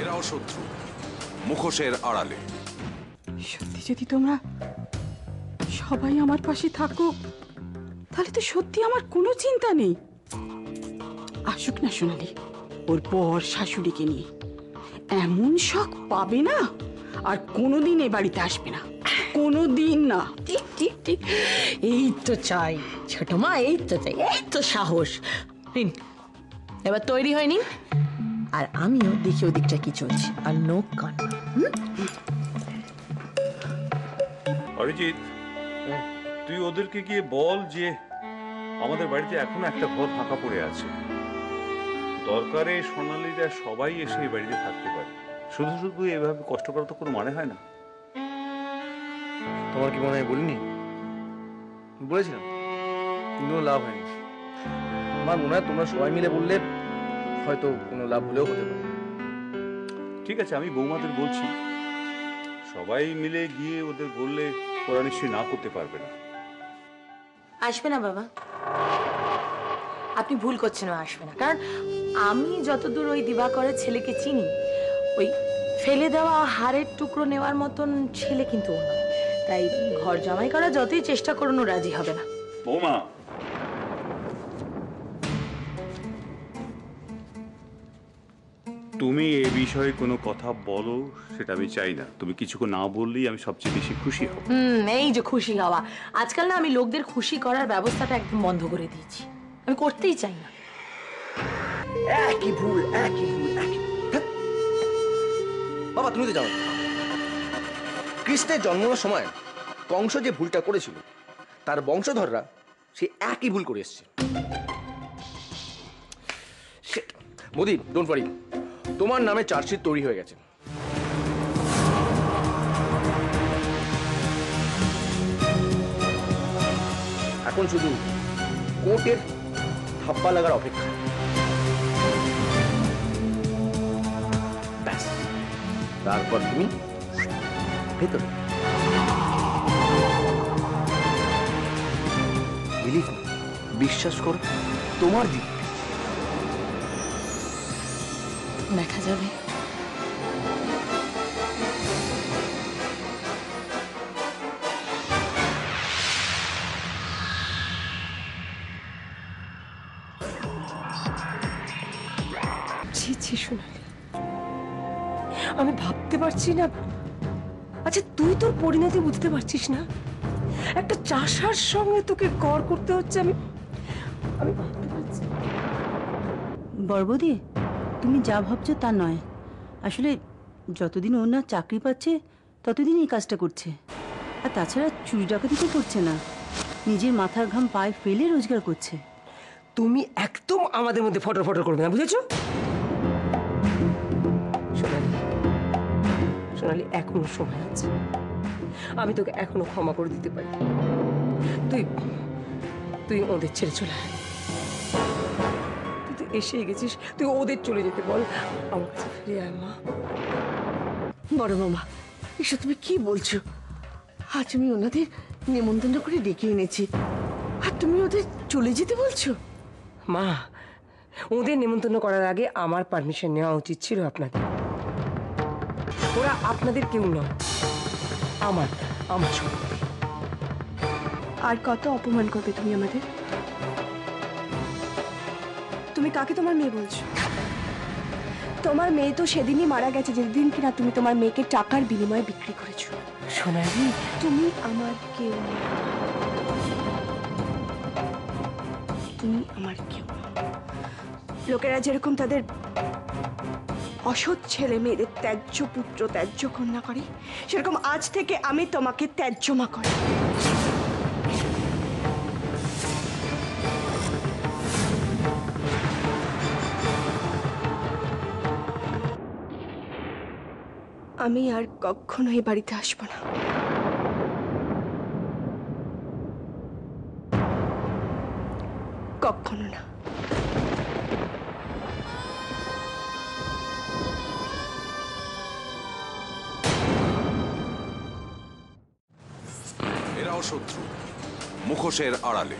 এরাও শত্রু, মুখোশের আড়ালে। সত্যি যদি তোমরা সবাই আমার পাশে থাকো, তাহলে তো সত্যি আমার কোনো চিন্তা নেই। আসুক না সোনালি ওর পর শাশুড়িকে নিয়ে, এমন শখ পাবে না আর কোনোদিন এ বাড়িতে আসবে না, কোনোদিন না। ঠিক ঠিক ঠিক, এই তো চাই ছোট মা, এই তো চাই, এই তো সাহস। নিন, এবার তৈরি হয়নি, আর আমিও দেখি ওদিকটা কি চলছে, আর নোক কান। অরিজিৎ, তুই ওদেরকে গিয়ে বল যে আমাদের বাড়িতে এখনো একটা ঘর ফাঁকা পড়ে আছে, দরকারে সোনালীরা সবাই এসে এই বাড়িতে থাকতে পারে। শুধু শুধু এভাবে কষ্ট করা তো কোনো মানে হয় না। তোমার কি মনে হয় বলিনি? বলেছিলাম, কোনো লাভ হয়নি। আমার মনে হয় তোমরা সবাই মিলে বললে হয়তো কোনো লাভ হলেও হতে পারে। ঠিক আছে, আমি বৌমাদের বলছি, সবাই মিলে গিয়ে ওদের বললে ওরা নিশ্চয়ই না করতে পারবে না। আসবে না বাবা, আপনি ভুল করছেন, আসবে না। কারণ আমি যতদূর ওই দিবাকরের ছেলেকে চিনি, ওই ফেলে দেওয়া হাড়ের টুকরো নেওয়ার মতন ছেলে কিন্তু ও নয়। তাই ঘর জামাই করা যতই চেষ্টা করুন, ও রাজি হবে না। বৌমা, তুমি এ বিষয়ে কোনো কথা বলো সেটা আমি চাই না। তুমি কিছুক্ষণ না বললেই আমি সবচেয়ে বেশি খুশি হব। এই যে খুশি হওয়া, আজকাল না আমি লোকদের খুশি করার ব্যবস্থাটা একদম বন্ধ করে দিয়েছি, আমি করতেই চাই না। একই ভুল, একই ভুল, একই। বাবা তুমি তো জানো, কৃষ্ণের জন্মের সময় কংস যে ভুলটা করেছিল, তার বংশধররা সে একই ভুল করে এসছে। মোদি, ডোন্ট ওয়ারি, তোমার নামে চার্জশিট তৈরি হয়ে গেছে। এখন শুধু কোর্টের থাপ্পা লাগার অপেক্ষা। ব্যাস, তারপর তুমি ভেতরে। বিলিভ মি, বিশ্বাস করো, তোমার দিক দেখা যাবে। ছি ছি সোনালি, আমি ভাবতে পারছি না। আচ্ছা তুই তোর পরিণতি বুঝতে পারছিস না? একটা চাষার সঙ্গে তোকে গড় করতে হচ্ছে। আমি ভাবতে পারছি। বড়বৌদি, তুমি যা ভাবছো তা নয়। আসলে যতদিন ওর না চাকরি পাচ্ছে ততদিন এই কাজটা করছে। আর তাছাড়া চুরি ডাকাতি তো করছে না, নিজের মাথার ঘাম পায়ে ফেলে রোজগার করছে। তুমি একদম আমাদের মধ্যে ফটর ফটর করবে না, বুঝেছো? সোনালি, সোনালি, এখনো সময় আছে, আমি তোকে এখনো ক্ষমা করে দিতে পারি। তুই তুই ওদের ছেড়ে চলে আয়। তুই এসে গেছিস, তুই ওদের চলে যেতে বল, আমার কাছে ফিরে আয় মা। বড় মামা, এসব তুমি কি বলছো? আজ আমি ওনাদের নিমন্ত্রণ করে ডেকে এনেছি, আর তুমি ওদের চলে যেতে বলছো? মা, ওদের নিমন্ত্রণ করার আগে আমার পারমিশন নেওয়া উচিত ছিল আপনাদের। ওরা আপনাদের কেউ নয়, আমার আমার সম্পত্তি। আর কত অপমান করবে তুমি আমাদের? তুমি কাকে তোমার মেয়ে বলছো? তোমার মেয়ে তো সেদিনই মারা গেছে, যেদিন কিনা তুমি তোমার মেয়েকে টাকার বিনিময়ে বিক্রি করেছো। সোনালি, তুমি আমার কেউ না, তুমি আমার কেউ না। লোকেরা যেরকম তাদের অসৎ ছেলে মেয়েদের ত্যায্য পুত্র ত্যায্য কন্যা করে, সেরকম আজ থেকে আমি তোমাকে ত্যায্য মা করি। আমি আর কখনো এই বাড়িতে আসবো না। কখনো না। এরাও শত্রু, মুখোশের আড়ালে।